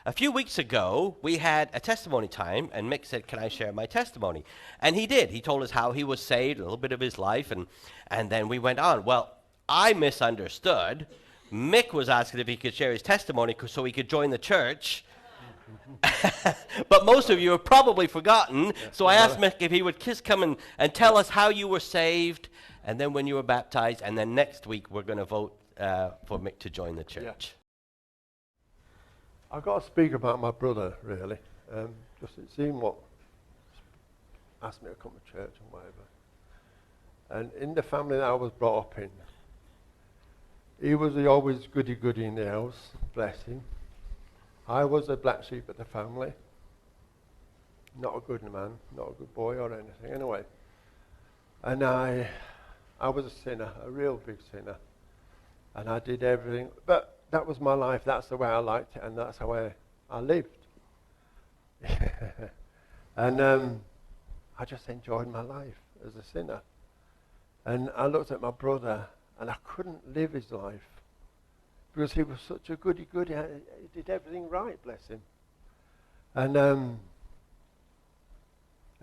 A few weeks ago, we had a testimony time, and Mick said, "Can I share my testimony?" And he did. He told us how he was saved, a little bit of his life, and then we went on. Well, I misunderstood. Mick was asking if he could share his testimony so he could join the church. But most of you have probably forgotten, so I asked Mick if he would just come and tell us how you were saved, and then when you were baptized, and then next week we're going to vote for Mick to join the church. I've got to speak about my brother, really. Just it seemed what asked me to come to church and whatever. And in the family that I was brought up in, he was the always goody-goody in the house, bless him. I was a black sheep of the family. Not a good man, not a good boy or anything, anyway. And I was a sinner, a real big sinner. And I did everything, but that was my life, that's the way I liked it, and that's how I lived. And I just enjoyed my life as a sinner. And I looked at my brother, and I couldn't live his life, because he was such a goody-goody, he did everything right, bless him. And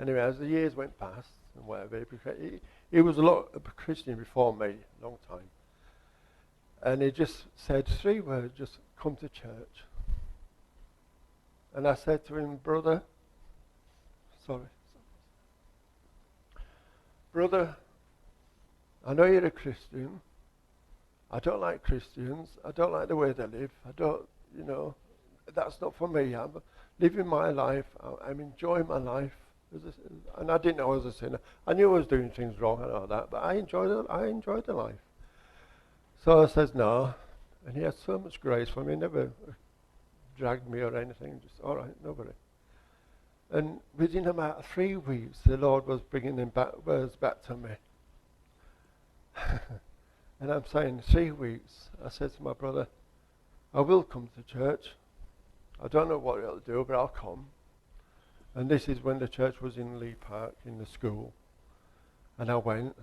anyway, as the years went past, and whatever, he was a lot of a Christian before me, a long time. And he just said 3 words, just come to church. And I said to him, brother, I know you're a Christian. I don't like Christians. I don't like the way they live. I don't, that's not for me. I'm living my life. I'm enjoying my life. And I didn't know I was a sinner. I knew I was doing things wrong and all that, but I enjoyed the life. So I says no, and he had so much grace for me, never dragged me or anything, just, all right, nobody. And within about 3 weeks, the Lord was bringing words back to me. And I'm saying, 3 weeks, I said to my brother, I will come to church. I don't know what it'll do, but I'll come. And this is when the church was in Lee Park, in the school. And I went,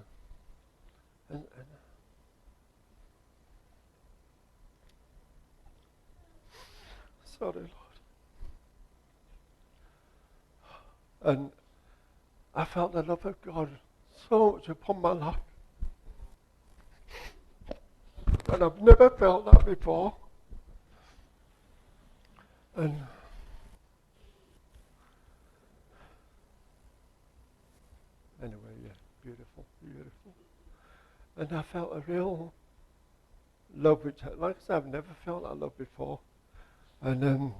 and sorry, Lord. And I felt the love of God so much upon my life. And I've never felt that before. And anyway, yeah, beautiful. And I felt a real love, which, like I said, I've never felt that love before. And I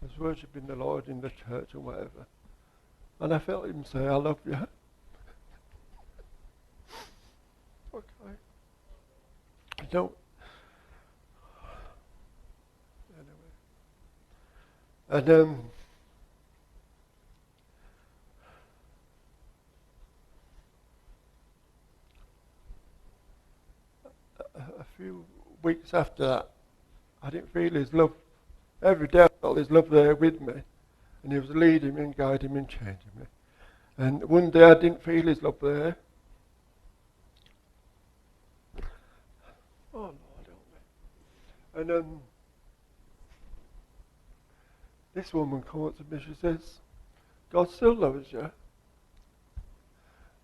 was worshipping the Lord in the church or whatever. And I felt him say, I love you. Okay. Anyway. And a few weeks after that, I didn't feel his love. Every day I felt his love there with me. And he was leading me and guiding me and changing me. And one day I didn't feel his love there. Oh, Lord, help me. And this woman came up to me, she says, God still loves you.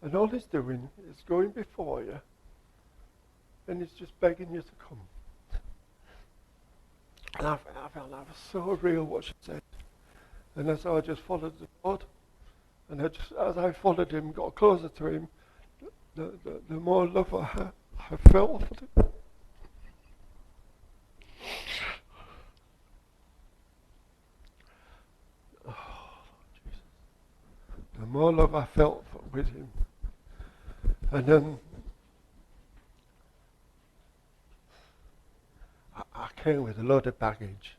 And all he's doing is going before you. And he's just begging you to come. And I felt that was so real what she said. And so I just followed the Lord. And as I followed him, got closer to him, the more love I felt for him. Oh, Jesus. The more love I felt with him. And I came with a load of baggage.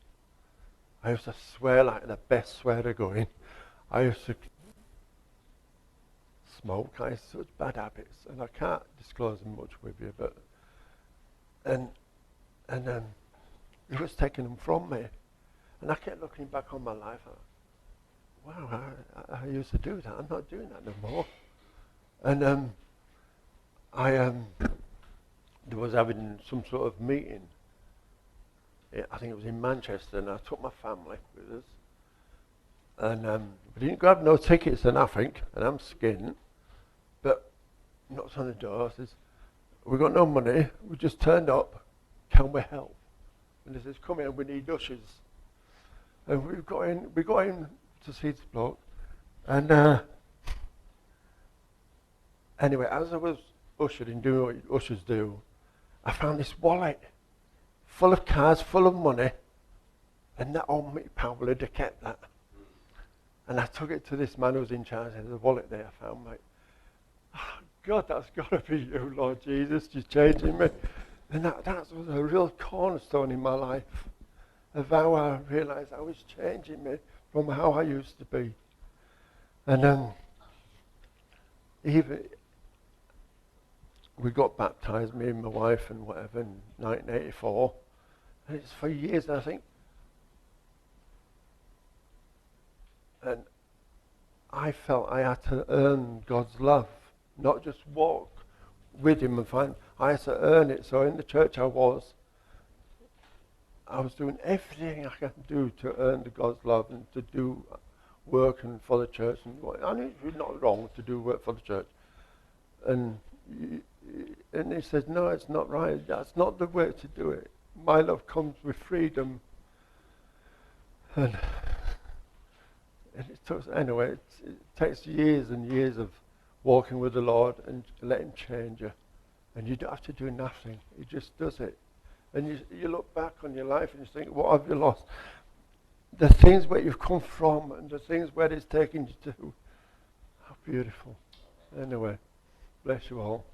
I used to swear like the best swearer going. I used to smoke. I had such bad habits, and I can't disclose them much with you. But and he was taking them from me, and I kept looking back on my life. Wow, I used to do that. I'm not doing that no more. And there was having some sort of meeting I think it was in Manchester, and I took my family with us. And we didn't grab no tickets and nothing, and I'm skint. But knocks on the door, says, "We got no money. We just turned up. Can we help?" And he says, "Come in. We need ushers." And we got in to see this bloke. And anyway, as I was ushered in doing what ushers do, I found this wallet full of cards, full of money, and that old Mick Powell had kept that. And I took it to this man who was in charge of the wallet there I found, mate. Oh, God, that's got to be you, Lord Jesus, you're changing me. And that was a real cornerstone in my life of how I realised I was changing me from how I used to be. And even we got baptised, me and my wife and whatever, in 1984. And it's for years, I think. And I felt I had to earn God's love, not just walk with him and find. I had to earn it. So in the church I was doing everything I could do to earn the God's love and to do work and for the church. And I knew it was not wrong to do work for the church. And he said, "No, it's not right. That's not the way to do it. My love comes with freedom." And it took, anyway, it takes years and years of walking with the Lord and let him change you. And you don't have to do nothing. He just does it. And you look back on your life and you think, what have you lost? The things where you've come from and the things where it's taken you to. How beautiful. Anyway, bless you all.